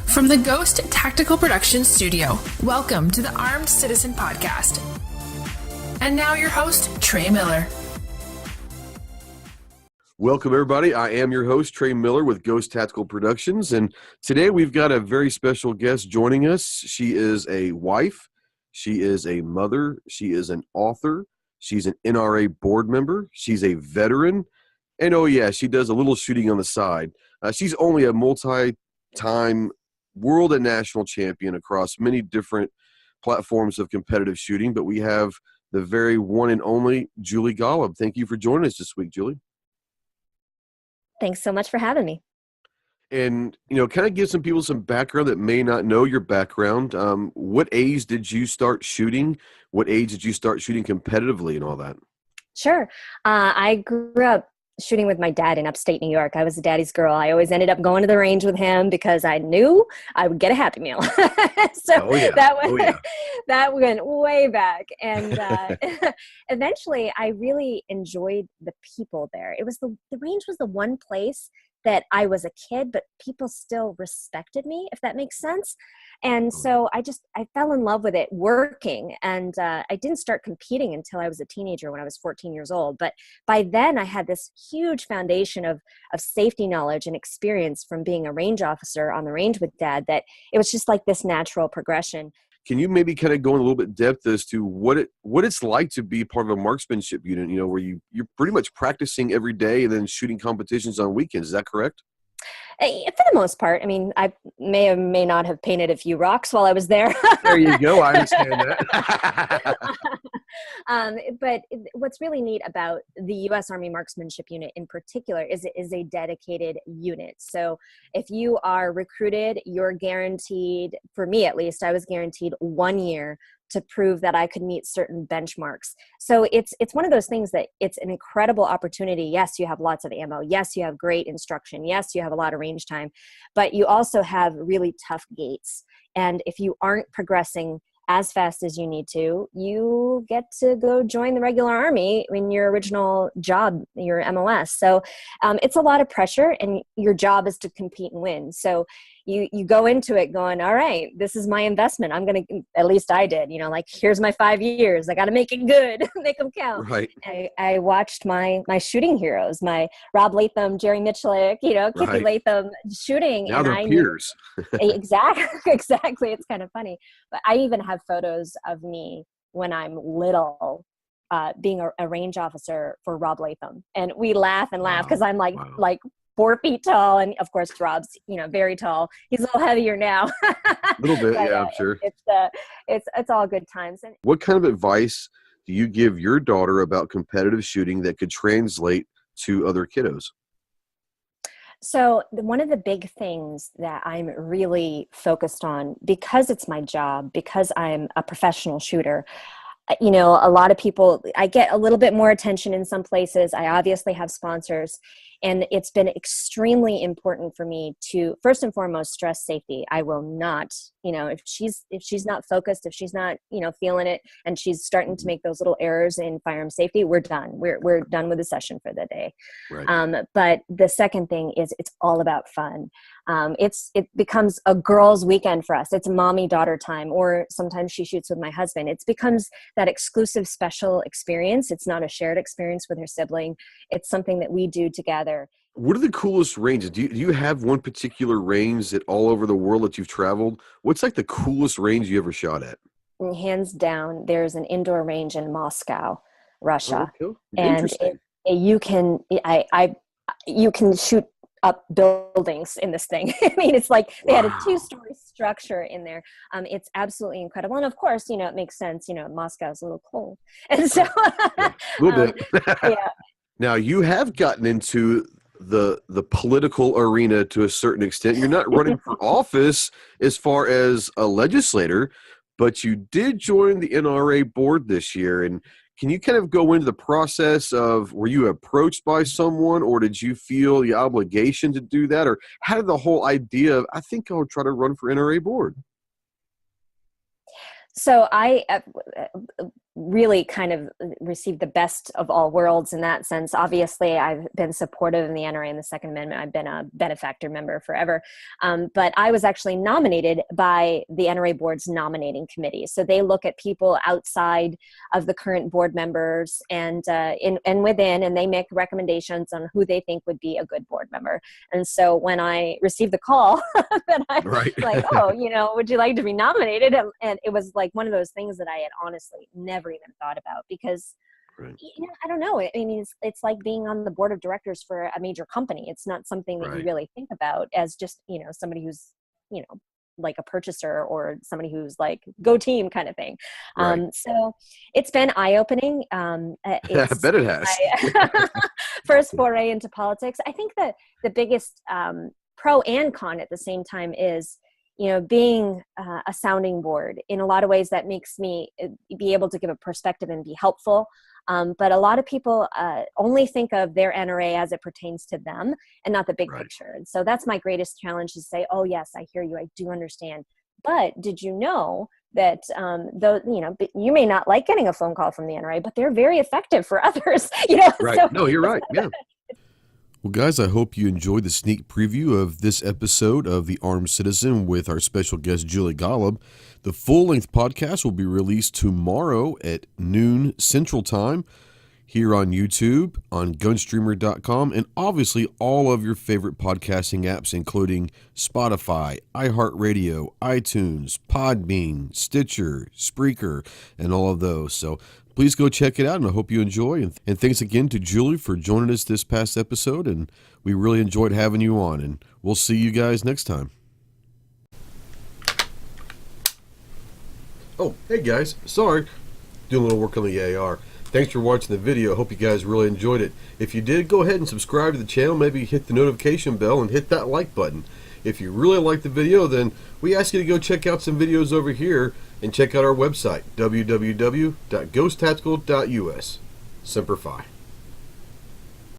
From the Ghost Tactical Productions studio, welcome to the Armed Citizen Podcast. And now your host, Trey Miller. Welcome, everybody. I am your host, Trey Miller with Ghost Tactical Productions, and today we've got a very special guest joining us. She is a wife, she is a mother, she is an author, she's an NRA board member, she's a veteran, and oh yeah, she does a little shooting on the side. She's only a multi-time world and national champion across many different platforms of competitive shooting, but we have the very one and only Julie Golob. Thank you for joining us this week, Julie. Thanks so much for having me. And, kind of give some people some background that may not know your background. What age did you start shooting? What age did you start shooting competitively and all that? Sure. I grew up shooting with my dad in upstate New York. I was a daddy's girl. I always ended up going to the range with him because I knew I would get a Happy Meal. That went way back. And eventually I really enjoyed the people there. It was the range was the one place that I was a kid, but people still respected me, if that makes sense. And so I fell in love with it working. And I didn't start competing until I was a teenager when I was 14 years old. But by then I had this huge foundation of safety knowledge and experience from being a range officer on the range with Dad that it was just like this natural progression. Can you maybe kind of go in a little bit depth as to what it's like to be part of a marksmanship unit, where you're pretty much practicing every day and then shooting competitions on weekends. Is that correct? For the most part. I mean, I may or may not have painted a few rocks while I was there. There you go. I understand that. But what's really neat about the U.S. Army Marksmanship Unit in particular is it is a dedicated unit. So if you are recruited, you're guaranteed, for me at least, I was guaranteed 1 year to prove that I could meet certain benchmarks. So it's one of those things that it's an incredible opportunity. Yes, you have lots of ammo. Yes, you have great instruction. Yes, you have a lot of range time, but you also have really tough gates. And if you aren't progressing as fast as you need to, you get to go join the regular Army in your original job, your MOS. So it's a lot of pressure, and your job is to compete and win. So you go into it going, all right, this is my investment. I'm going to, at least I did, here's my 5 years. I got to make it good, make them count. Right. I watched my shooting heroes, my Rob Latham, Jerry Mitchellek, Kippy Latham shooting. Now they're peers. Exactly. It's kind of funny. But I even have photos of me when I'm little, being a range officer for Rob Latham. And we laugh because I'm like 4 feet tall, and of course Rob's very tall. He's a little heavier now. A little bit, but, yeah, I'm sure. It's all good times. And what kind of advice do you give your daughter about competitive shooting that could translate to other kiddos? So one of the big things that I'm really focused on, because it's my job, because I'm a professional shooter, a lot of people, I get a little bit more attention in some places. I obviously have sponsors, and it's been extremely important for me to, first and foremost, stress safety. I will not, if she's not focused, if she's not, feeling it, and she's starting to make those little errors in firearm safety, we're done. We're done with the session for the day. Right. But the second thing is it's all about fun. It becomes a girls' weekend for us. It's mommy-daughter time, or sometimes she shoots with my husband. It becomes that exclusive, special experience. It's not a shared experience with her sibling. It's something that we do together. What are the coolest ranges? Do you have one particular range that all over the world that you've traveled? What's like the coolest range you ever shot at? Hands down, there's an indoor range in Moscow, Russia. Oh, cool. And you can shoot up buildings in this thing. I mean, it's like they had a 2-story structure in there. It's absolutely incredible. And of course, it makes sense, Moscow's a little cold. And so a little bit. Yeah. Now, you have gotten into the political arena to a certain extent. You're not running for office as far as a legislator, but you did join the NRA board this year. And can you kind of go into the process of, were you approached by someone, or did you feel the obligation to do that? Or how did the whole idea of, I think I'll try to run for NRA board? So really kind of received the best of all worlds in that sense. Obviously, I've been supportive in the NRA and the Second Amendment. I've been a benefactor member forever. But I was actually nominated by the NRA board's nominating committee. So they look at people outside of the current board members and within, and they make recommendations on who they think would be a good board member. And so when I received the call that I Right. like, oh, would you like to be nominated? And it was like one of those things that I had honestly never even thought about, because Right. I don't know. I mean, it's like being on the board of directors for a major company. It's not something that you really think about as just, somebody who's, like a purchaser or somebody who's like, go team kind of thing. Right. So it's been eye-opening. I bet it has. My first foray into politics. I think that the biggest pro and con at the same time is, being a sounding board. In a lot of ways that makes me be able to give a perspective and be helpful. But a lot of people only think of their NRA as it pertains to them and not the big picture. And so that's my greatest challenge, to say, oh yes, I hear you. I do understand. But did you know that you may not like getting a phone call from the NRA, but they're very effective for others. Right. So, No, you're right. Yeah. Well, guys, I hope you enjoyed the sneak preview of this episode of The Armed Citizen with our special guest, Julie Golob. The full-length podcast will be released tomorrow at noon Central Time here on YouTube, on GunStreamer.com, and obviously all of your favorite podcasting apps, including Spotify, iHeartRadio, iTunes, PodBean, Stitcher, Spreaker, and all of those. So please go check it out, and I hope you enjoy. And thanks again to Julie for joining us this past episode, and we really enjoyed having you on, and we'll see you guys next time. Oh, hey guys, sorry, doing a little work on the AR. Thanks for watching the video. I hope you guys really enjoyed it. If you did, go ahead and subscribe to the channel. Maybe hit the notification bell and hit that like button. If you really like the video, then we ask you to go check out some videos over here and check out our website, www.ghosttactical.us. Semper Fi.